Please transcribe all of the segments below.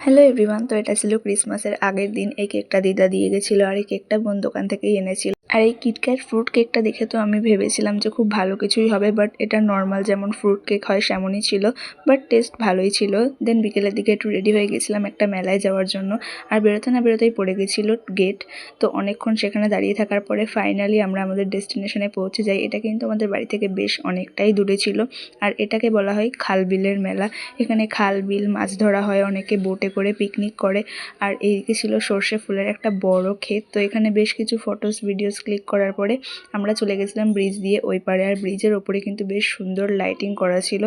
Hello everyone, তো এটা ছিল ক্রিসমাসের আগের দিন। এই কেকটা দিদা দিয়ে গেছিল আর এই কেকটা বোন দোকান থেকেই এনেছিল। আর এই কিটক্যাট ফ্রুট কেকটা দেখে তো আমি ভেবেছিলাম যে খুব ভালো কিছুই হবে, বাট এটা নর্মাল যেমন ফ্রুট কেক হয় সেমনই ছিল, বাট টেস্ট ভালোই ছিল। দেন বিকেলের দিকে একটু রেডি হয়ে গেছিলাম একটা মেলায় যাওয়ার জন্য। আর বেরোতে না বেরোতেই পড়ে গেছিল গেট। তো অনেকক্ষণ সেখানে দাঁড়িয়ে থাকার পরে ফাইনালি আমরা আমাদের ডেস্টিনেশনে পৌঁছে যাই। এটা কিন্তু আমাদের বাড়ি থেকে বেশ অনেকটাই দূরে ছিল। আর এটাকে বলা হয় খাল বিলের মেলা। এখানে খাল বিল মাছ ধরা হয়, অনেকে বোটে করে পিকনিক করে। আর এইদিকে ছিল সর্ষে ফুলের একটা বড় ক্ষেত। তো এখানে বেশ কিছু ফটোস ভিডিওস ক্লিক করার পরে আমরা চলে গেছিলাম ব্রিজ দিয়ে ওই পারে। আর ব্রিজের ওপরে কিন্তু বেশ সুন্দর লাইটিং করা ছিল।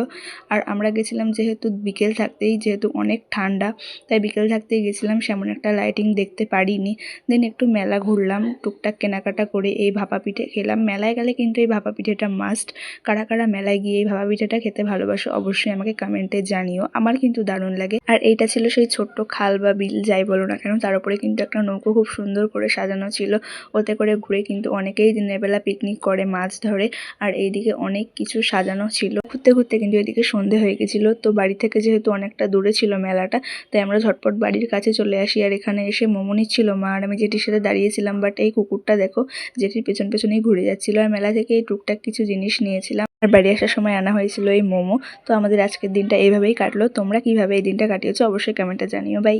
আর আমরা গেছিলাম যেহেতু বিকেল থাকতেই, যেহেতু অনেক ঠান্ডা, তাই বিকেল থাকতেই গেছিলাম, সেমন একটা লাইটিং দেখতে পারিনি। দেন একটু মেলা ঘুরলাম, টুকটাক কেনাকাটা করে এই ভাপা পিঠে খেলাম। মেলায় গেলে কিন্তু এই ভাপা পিঠেটা মাস্ট। কারা কারা মেলায় গিয়ে এই ভাপা পিঠেটা খেতে ভালোবাসো অবশ্যই আমাকে কমেন্টে জানিও। আমার কিন্তু দারুণ লাগে। আর এইটা ছিল সেই ছোট্ট খাল বা বিল যাই বলো না কেন, তার উপরে কিন্তু একটা নৌকো খুব সুন্দর করে সাজানো ছিল। ওতে করে ঘুরে কিন্তু অনেকেই দিনের বেলা পিকনিক করে, মাছ ধরে। আর এইদিকে অনেক কিছু সাজানো ছিল। ঘুরতে ঘুরতে কিন্তু এদিকে সন্ধে হয়ে গেছিলো। তো বাড়ি থেকে যেহেতু অনেকটা দূরে ছিল মেলাটা, তাই আমরা ঝটপট বাড়ির কাছে চলে আসি। আর এখানে এসে মোমো নিচ্ছিল মা, আর আমি জেঠির সাথে দাঁড়িয়েছিলাম। বাট এই কুকুরটা দেখো জেঠির পেছন পেছনেই ঘুরে যাচ্ছিলো। আর মেলা থেকে এই টুকটাক কিছু জিনিস নিয়েছিলাম। আর বাড়ি আসার সময় আনা হয়েছিল এই মোমো। তো আমাদের আজকের দিনটা এইভাবেই কাটলো। তোমরা কিভাবে এই দিনটা কাটিয়েছো অবশ্যই কমেন্টে জানিও। বাই।